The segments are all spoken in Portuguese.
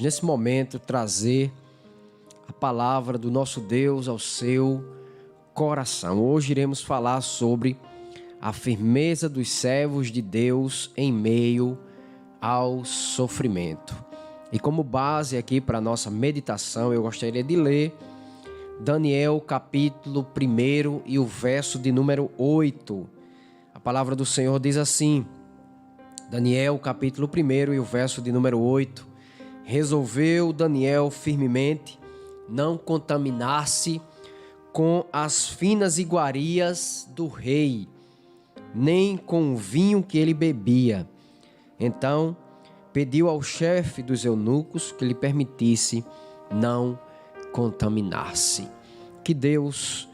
nesse momento, trazer a palavra do nosso Deus ao seu coração. Hoje iremos falar sobre a firmeza dos servos de Deus em meio ao sofrimento. E como base aqui para a nossa meditação, eu gostaria de ler Daniel capítulo 1 e o verso de número 8. A palavra do Senhor diz assim, Daniel capítulo 1 e o verso de número 8. Resolveu Daniel firmemente não contaminar-se com as finas iguarias do rei, nem com o vinho que ele bebia. Então pediu ao chefe dos eunucos que lhe permitisse não contaminar-se. Que Deus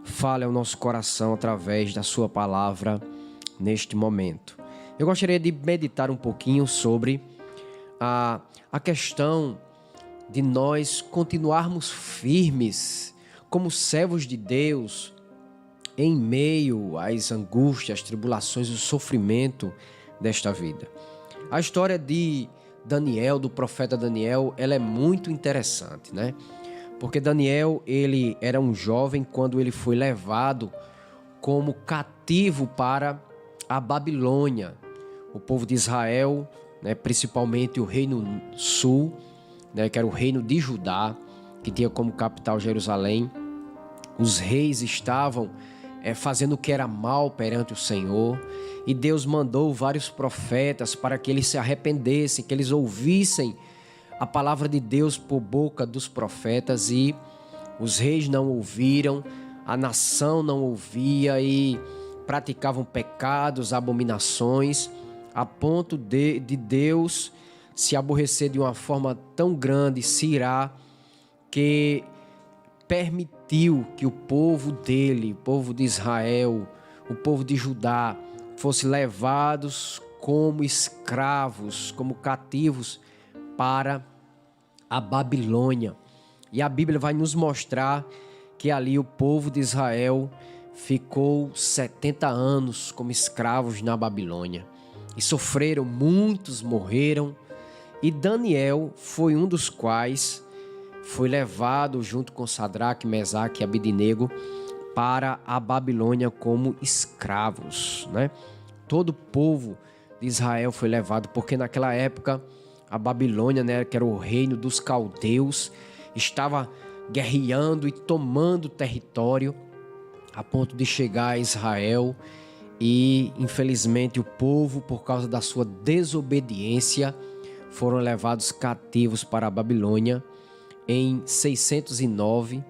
fale ao nosso coração através da sua palavra neste momento. Eu gostaria de meditar um pouquinho sobre a questão de nós continuarmos firmes como servos de Deus em meio às angústias, tribulações e o sofrimento desta vida. A história de Daniel, do profeta Daniel, ela é muito interessante, né? Porque Daniel, ele era um jovem quando ele foi levado como cativo para a Babilônia. O povo de Israel, né, principalmente o reino sul, né, que era o reino de Judá, que tinha como capital Jerusalém. Os reis estavam fazendo o que era mal perante o Senhor, e Deus mandou vários profetas para que eles se arrependessem, que eles ouvissem a palavra de Deus por boca dos profetas, e os reis não ouviram, a nação não ouvia e praticavam pecados, abominações, a ponto de Deus se aborrecer de uma forma tão grande, se irar, que permitiu que o povo dele, o povo de Israel, o povo de Judá, fossem levados como escravos, como cativos para a Babilônia. E a Bíblia vai nos mostrar que ali o povo de Israel ficou 70 anos como escravos na Babilônia. E sofreram, muitos morreram, e Daniel foi um dos quais foi levado junto com Sadraque, Mesaque e Abednego para a Babilônia como escravos, né? Todo o povo de Israel foi levado, porque naquela época a Babilônia, né, que era o reino dos caldeus, estava guerreando e tomando território a ponto de chegar a Israel. E infelizmente o povo, por causa da sua desobediência, foram levados cativos para a Babilônia em 609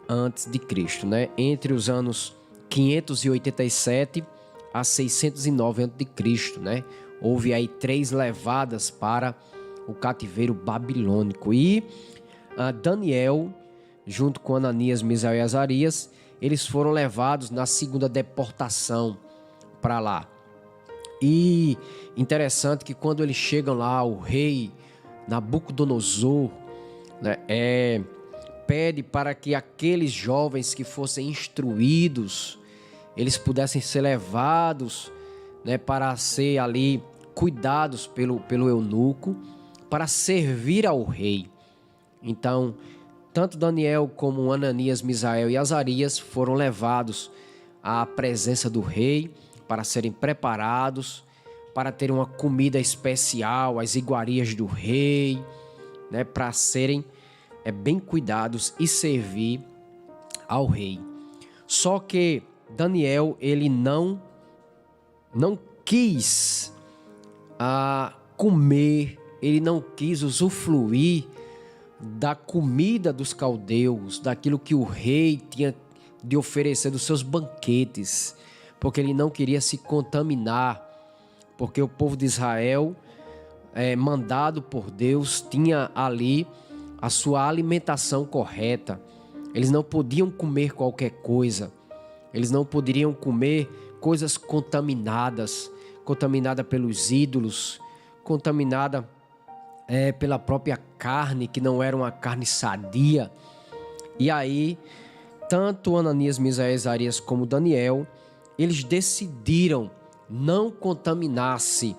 a.C., né? Entre os anos 587 a 609 a.C., né? Houve aí 3 levadas para o cativeiro babilônico. E Daniel, junto com Ananias, Misael e Azarias, eles foram levados na segunda deportação para lá. E interessante que quando eles chegam lá, o rei Nabucodonosor, né, pede para que aqueles jovens que fossem instruídos, eles pudessem ser levados, né, para ser ali cuidados pelo eunuco, para servir ao rei. Então, tanto Daniel como Ananias, Misael e Azarias foram levados à presença do rei para serem preparados, para ter uma comida especial, as iguarias do rei, né, para serem bem cuidados e servir ao rei. Só que Daniel, ele não quis comer, ele não quis usufruir da comida dos caldeus, daquilo que o rei tinha de oferecer dos seus banquetes, porque ele não queria se contaminar, porque o povo de Israel, mandado por Deus, tinha ali a sua alimentação correta. Eles não podiam comer qualquer coisa, eles não poderiam comer coisas contaminadas pelos ídolos, contaminada pela própria carne, que não era uma carne sadia. E aí, tanto Ananias, Misael e Azarias como Daniel, eles decidiram não contaminar-se.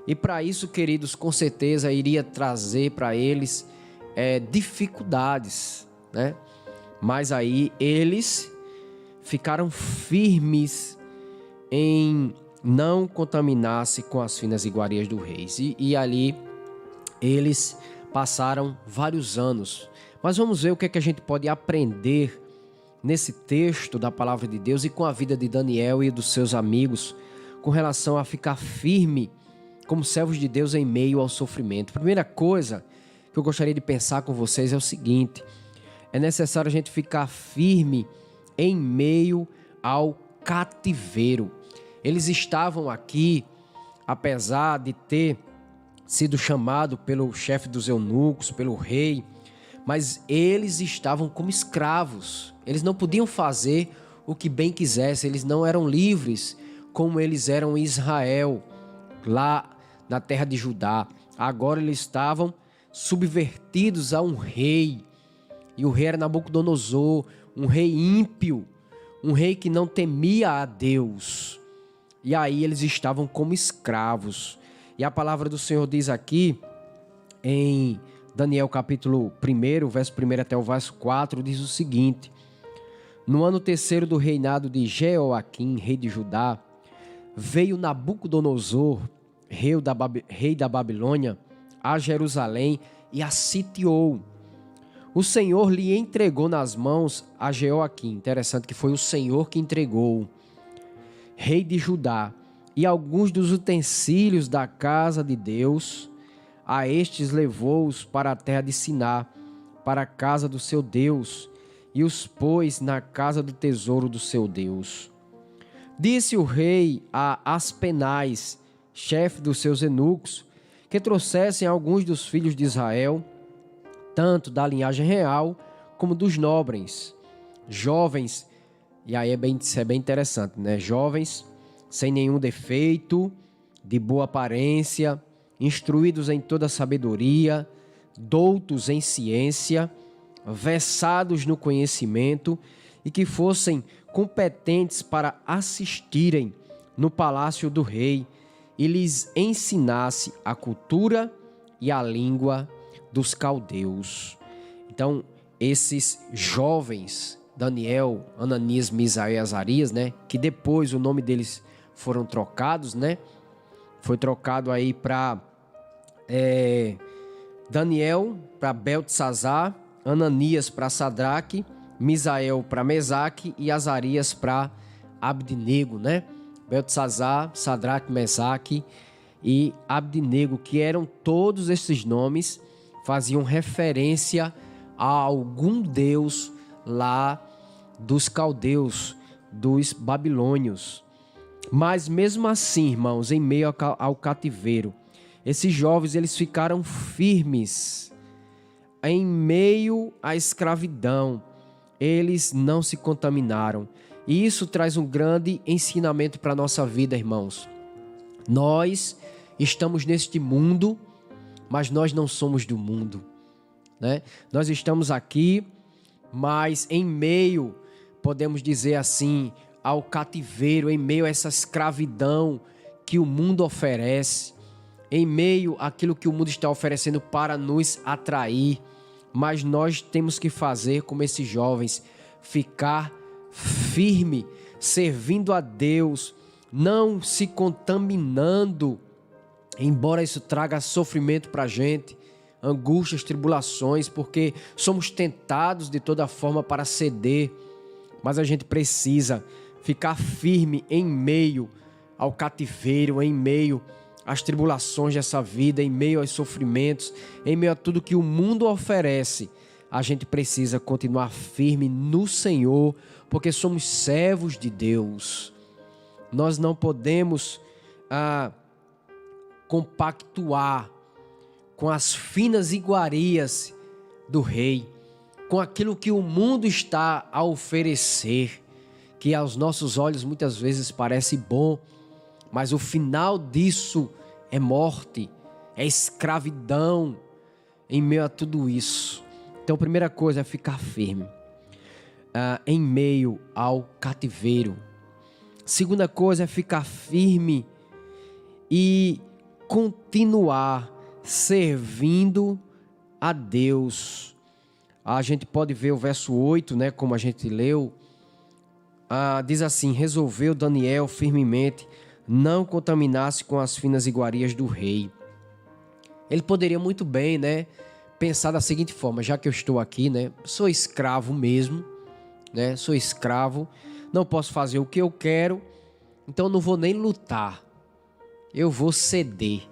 E para isso, queridos, com certeza iria trazer para eles dificuldades, né? Mas aí eles ficaram firmes em não contaminar-se com as finas iguarias do rei. E ali eles passaram vários anos. Mas vamos ver o que é que a gente pode aprender nesse texto da palavra de Deus e com a vida de Daniel e dos seus amigos com relação a ficar firme como servos de Deus em meio ao sofrimento. Primeira coisa que eu gostaria de pensar com vocês é o seguinte: é necessário a gente ficar firme em meio ao cativeiro. Eles estavam aqui, apesar de ter sido chamado pelo chefe dos eunucos, pelo rei, mas eles estavam como escravos. Eles não podiam fazer o que bem quisessem, eles não eram livres como eles eram em Israel, lá na terra de Judá. Agora eles estavam subvertidos a um rei, e o rei era Nabucodonosor, um rei ímpio, um rei que não temia a Deus. E aí eles estavam como escravos. E a palavra do Senhor diz aqui, em Daniel capítulo 1, verso 1 até o verso 4, diz o seguinte: no ano terceiro do reinado de Jeoaquim, rei de Judá, veio Nabucodonosor, rei da Babilônia, a Jerusalém e a sitiou. O Senhor lhe entregou nas mãos a Jeoaquim. Interessante que foi o Senhor que entregou, rei de Judá, e alguns dos utensílios da casa de Deus. A estes levou-os para a terra de Siná, para a casa do seu Deus, e os pôs na casa do tesouro do seu Deus. Disse o rei a Aspenais, chefe dos seus eunucos, que trouxessem alguns dos filhos de Israel, tanto da linhagem real como dos nobres, jovens, e aí isso é bem interessante, né? Jovens, sem nenhum defeito, de boa aparência, instruídos em toda sabedoria, doutos em ciência, versados no conhecimento e que fossem competentes para assistirem no palácio do rei e lhes ensinasse a cultura e a língua dos caldeus. Então, esses jovens, Daniel, Ananias, Misael e Azarias, né, que depois o nome deles foram trocados, né? Foi trocado aí para Daniel para Beltesazar, Ananias para Sadraque, Misael para Mesaque e Azarias para Abdinego, né? Beltesazar, Sadraque, Mesaque e Abdinego, que eram todos esses nomes, faziam referência a algum deus lá dos caldeus, dos babilônios. Mas mesmo assim, irmãos, em meio ao cativeiro, esses jovens eles ficaram firmes em meio à escravidão. Eles não se contaminaram. E isso traz um grande ensinamento para a nossa vida, irmãos. Nós estamos neste mundo, mas nós não somos do mundo, né? Nós estamos aqui, mas em meio, podemos dizer assim, ao cativeiro, em meio a essa escravidão que o mundo oferece, em meio àquilo que o mundo está oferecendo para nos atrair. Mas nós temos que fazer como esses jovens, ficar firme, servindo a Deus, não se contaminando, embora isso traga sofrimento para a gente, angústias, tribulações, porque somos tentados de toda forma para ceder, mas a gente precisa ficar firme em meio ao cativeiro, em meio às tribulações dessa vida, em meio aos sofrimentos, em meio a tudo que o mundo oferece. A gente precisa continuar firme no Senhor, porque somos servos de Deus. Nós não podemos compactuar com as finas iguarias do rei, com aquilo que o mundo está a oferecer, que aos nossos olhos muitas vezes parece bom, mas o final disso é morte, é escravidão em meio a tudo isso. Então, a primeira coisa é ficar firme em meio ao cativeiro. Segunda coisa é ficar firme e continuar servindo a Deus. A gente pode ver o verso 8, né, como a gente leu. Diz assim: resolveu Daniel firmemente não contaminar-se com as finas iguarias do rei. Ele poderia muito bem, né, pensar da seguinte forma: já que eu estou aqui, né, sou escravo mesmo, né, sou escravo, não posso fazer o que eu quero, então não vou nem lutar, eu vou ceder.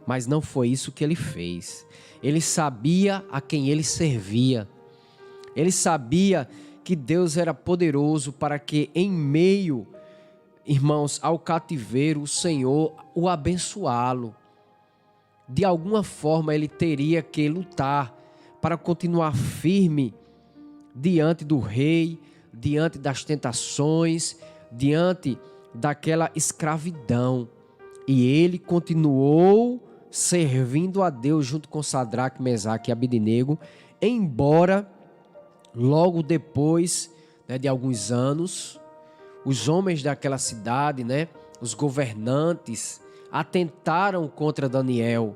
Mas não foi isso que ele fez. Ele sabia a quem ele servia. Ele sabia que Deus era poderoso para que em meio, irmãos, ao cativeiro, o Senhor o abençoá-lo. De alguma forma ele teria que lutar para continuar firme diante do rei, diante das tentações, diante daquela escravidão. E ele continuou servindo a Deus junto com Sadraque, Mesaque e Abednego, embora logo depois, né, de alguns anos, os homens daquela cidade, né, os governantes, atentaram contra Daniel,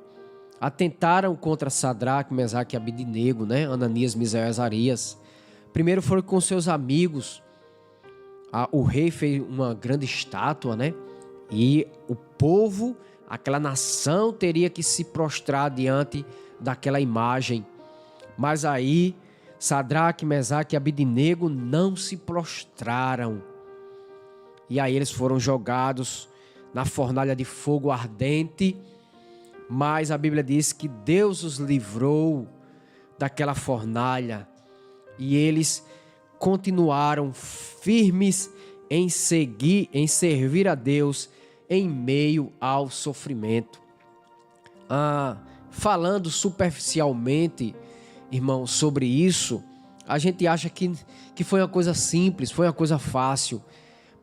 atentaram contra Sadraque, Mesaque e Abednego, né, Ananias, Misael e Azarias. Primeiro foram com seus amigos. O rei fez uma grande estátua, né, e o povo, aquela nação, teria que se prostrar diante daquela imagem. Mas aí Sadraque, Mesaque e Abednego não se prostraram. E aí eles foram jogados na fornalha de fogo ardente. Mas a Bíblia diz que Deus os livrou daquela fornalha. E eles continuaram firmes em servir a Deus em meio ao sofrimento. Falando superficialmente, irmão, sobre isso, a gente acha que foi uma coisa simples, foi uma coisa fácil.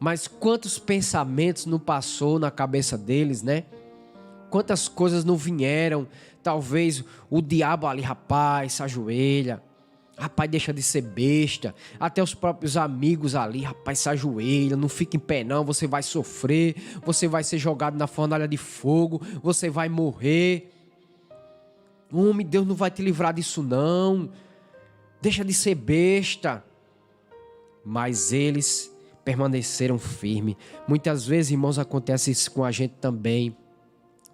Mas quantos pensamentos não passou na cabeça deles, né? Quantas coisas não vieram. Talvez o diabo ali, rapaz, se ajoelha. Rapaz, deixa de ser besta. Até os próprios amigos ali, rapaz, se ajoelha. Não fica em pé não, você vai sofrer. Você vai ser jogado na fornalha de fogo. Você vai morrer. Homem, Deus não vai te livrar disso não. Deixa de ser besta. Mas eles permaneceram firmes. Muitas vezes, irmãos, acontece isso com a gente também.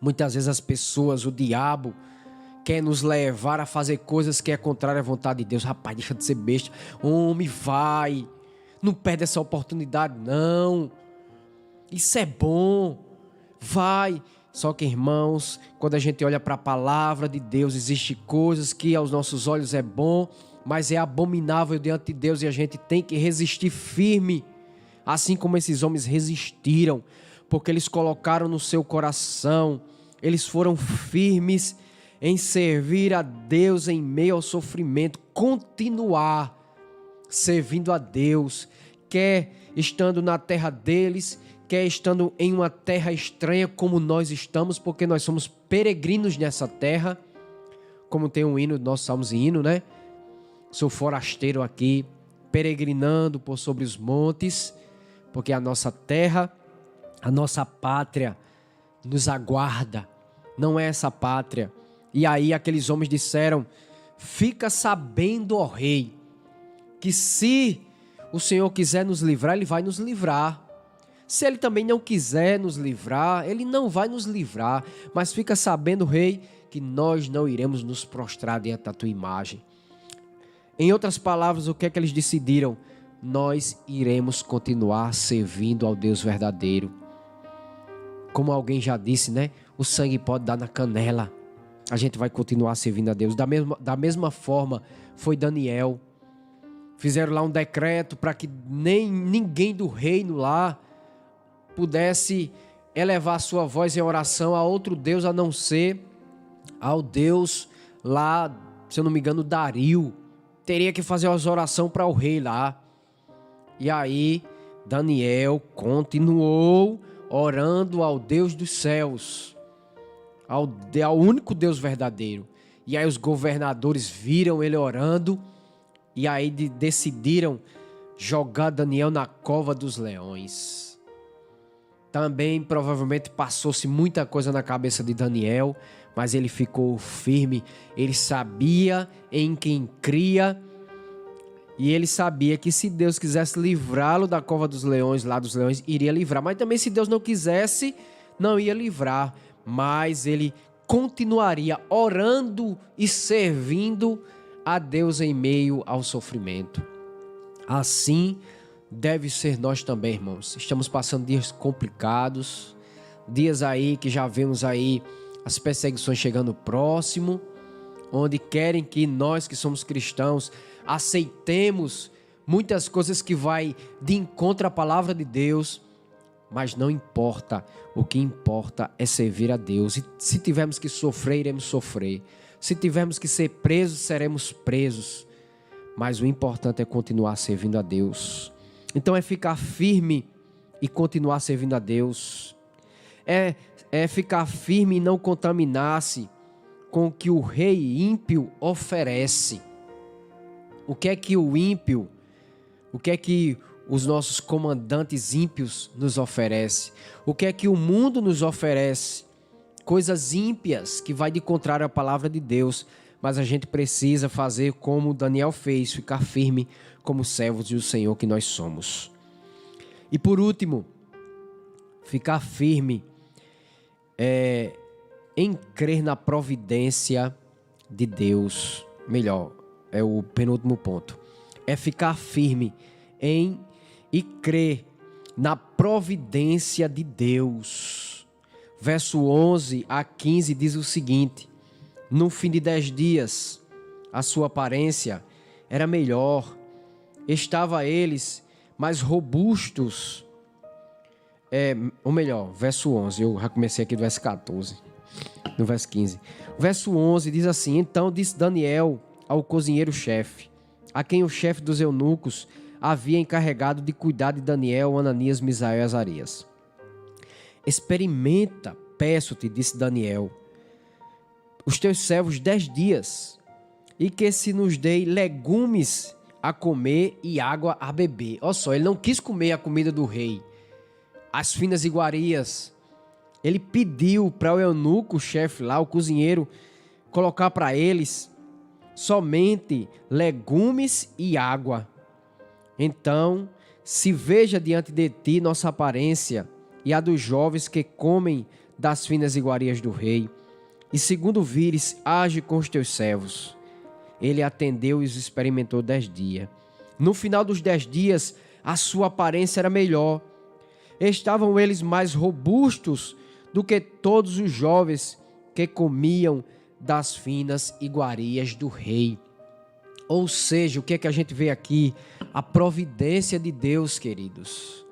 Muitas vezes as pessoas, o diabo, quer nos levar a fazer coisas que é contrária à vontade de Deus. Rapaz, deixa de ser besta. Homem, vai. Não perde essa oportunidade, não. Isso é bom. Vai. Só que, irmãos, quando a gente olha para a palavra de Deus, existem coisas que aos nossos olhos é bom, mas é abominável diante de Deus e a gente tem que resistir firme. Assim como esses homens resistiram, porque eles colocaram no seu coração, eles foram firmes em servir a Deus em meio ao sofrimento, continuar servindo a Deus, quer estando na terra deles, quer estando em uma terra estranha como nós estamos, porque nós somos peregrinos nessa terra, como tem um hino, nós somos hino, né? Sou forasteiro aqui, peregrinando por sobre os montes, porque a nossa terra, a nossa pátria nos aguarda, não é essa pátria. E aí aqueles homens disseram: fica sabendo, ó rei, que se o Senhor quiser nos livrar, Ele vai nos livrar. Se Ele também não quiser nos livrar, Ele não vai nos livrar. Mas fica sabendo, rei, que nós não iremos nos prostrar diante da tua imagem. Em outras palavras, o que é que eles decidiram? Nós iremos continuar servindo ao Deus verdadeiro. Como alguém já disse, né? O sangue pode dar na canela. A gente vai continuar servindo a Deus. Da mesma forma, foi Daniel. Fizeram lá um decreto para que ninguém do reino lá pudesse elevar sua voz em oração a outro Deus, a não ser ao Deus lá, se eu não me engano, Dario. Teria que fazer as orações para o rei lá. E aí, Daniel continuou orando ao Deus dos céus, ao único Deus verdadeiro. E aí os governadores viram ele orando e aí decidiram jogar Daniel na cova dos leões. Também provavelmente passou-se muita coisa na cabeça de Daniel, mas ele ficou firme. Ele sabia em quem cria e ele sabia que se Deus quisesse livrá-lo da cova dos leões, lá dos leões, iria livrar. Mas também se Deus não quisesse, não ia livrar. Mas ele continuaria orando e servindo a Deus em meio ao sofrimento. Assim deve ser nós também, irmãos. Estamos passando dias complicados, dias aí que já vemos aí as perseguições chegando próximo, onde querem que nós que somos cristãos aceitemos muitas coisas que vai de encontro à palavra de Deus, mas não importa, o que importa é servir a Deus. E se tivermos que sofrer, iremos sofrer. Se tivermos que ser presos, seremos presos. Mas o importante é continuar servindo a Deus. Então é ficar firme e continuar servindo a Deus. É ficar firme e não contaminar-se com o que o rei ímpio oferece. O que é que o ímpio, o que é que os nossos comandantes ímpios nos oferecem? O que é que o mundo nos oferece? Coisas ímpias que vai de contrário à palavra de Deus. Mas a gente precisa fazer como Daniel fez, ficar firme como servos do Senhor que nós somos. E por último, ficar firme em crer na providência de Deus. Melhor, é o penúltimo ponto. É ficar firme e crer na providência de Deus. Verso 11 a 15 diz o seguinte: no fim de 10 dias, a sua aparência era melhor, estava eles mais robustos. Ou melhor, verso 11, eu já comecei aqui do verso 14, no verso 15. O verso 11 diz assim: então disse Daniel ao cozinheiro-chefe, a quem o chefe dos eunucos havia encarregado de cuidar de Daniel, Ananias, Misael e Azarias. Experimenta, peço-te, disse Daniel, os teus servos 10 dias, e que se nos dê legumes a comer e água a beber. Olha só, ele não quis comer a comida do rei, as finas iguarias. Ele pediu para o eunuco, o chefe lá, o cozinheiro, colocar para eles somente legumes e água. Então, se veja diante de ti nossa aparência e a dos jovens que comem das finas iguarias do rei. E segundo vires, age com os teus servos. Ele atendeu e os experimentou 10 dias. No final dos 10 dias, a sua aparência era melhor. Estavam eles mais robustos do que todos os jovens que comiam das finas iguarias do rei. Ou seja, o que é que a gente vê aqui? A providência de Deus, queridos.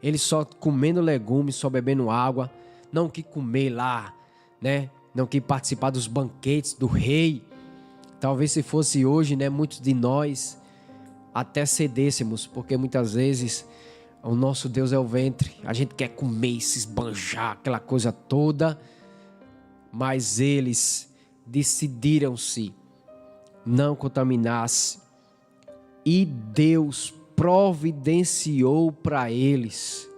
Eles só comendo legumes, só bebendo água, não que comer lá, né? Não que participar dos banquetes do rei. Talvez se fosse hoje, né, muitos de nós até cedêssemos, porque muitas vezes o nosso Deus é o ventre. A gente quer comer, se esbanjar, aquela coisa toda. Mas eles decidiram-se não contaminar-se. E Deus providenciou para eles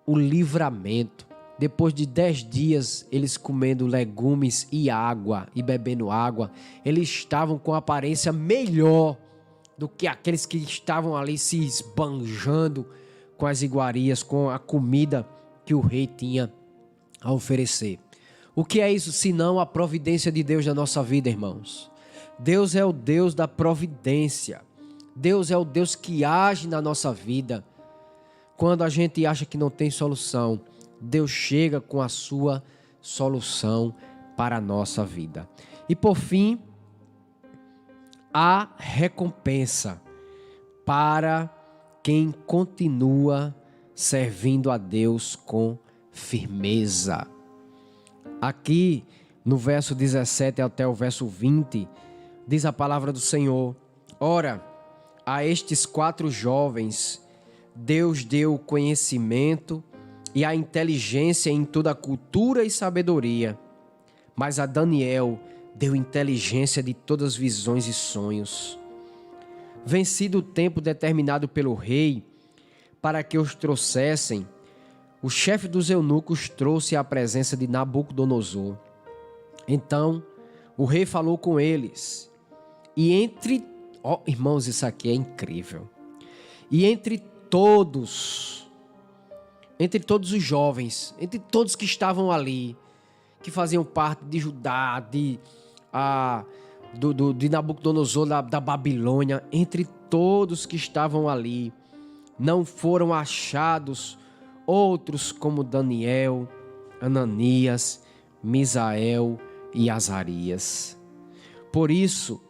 o livramento. Depois de 10 dias, eles comendo legumes e água e bebendo água, eles estavam com aparência melhor do que aqueles que estavam ali se esbanjando com as iguarias, com a comida que o rei tinha a oferecer. O que é isso, senão a providência de Deus na nossa vida, irmãos? Deus é o Deus da providência. Deus é o Deus que age na nossa vida. Quando a gente acha que não tem solução, Deus chega com a sua solução para a nossa vida. E por fim, a recompensa para quem continua servindo a Deus com firmeza. Aqui no verso 17 até o verso 20, diz a palavra do Senhor: ora, a estes 4 jovens Deus deu conhecimento e a inteligência em toda a cultura e sabedoria, mas a Daniel deu inteligência de todas as visões e sonhos. Vencido o tempo determinado pelo rei para que os trouxessem, o chefe dos eunucos trouxe à presença de Nabucodonosor. Então o rei falou com eles, e irmãos, isso aqui é incrível. E entre todos os jovens, entre todos que estavam ali, que faziam parte de Judá, de Nabucodonosor, da Babilônia, entre todos que estavam ali, não foram achados outros como Daniel, Ananias, Misael e Azarias. Por isso,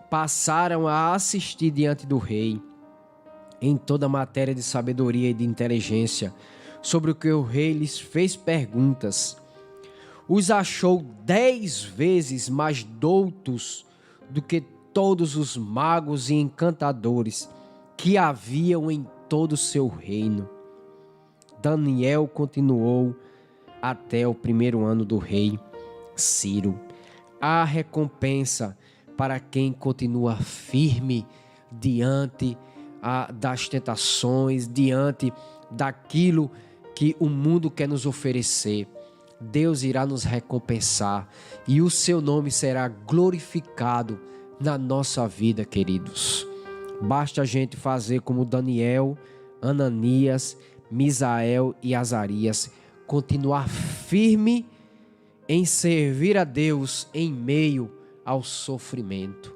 passaram a assistir diante do rei em toda matéria de sabedoria e de inteligência, sobre o que o rei lhes fez perguntas. Os achou 10 vezes mais doutos do que todos os magos e encantadores que haviam em todo o seu reino. Daniel continuou até o 1º ano do rei Ciro. Há recompensa para quem continua firme diante das tentações, diante daquilo que o mundo quer nos oferecer. Deus irá nos recompensar e o seu nome será glorificado na nossa vida, queridos. Basta a gente fazer como Daniel, Ananias, Misael e Azarias, continuar firme em servir a Deus em meio ao sofrimento.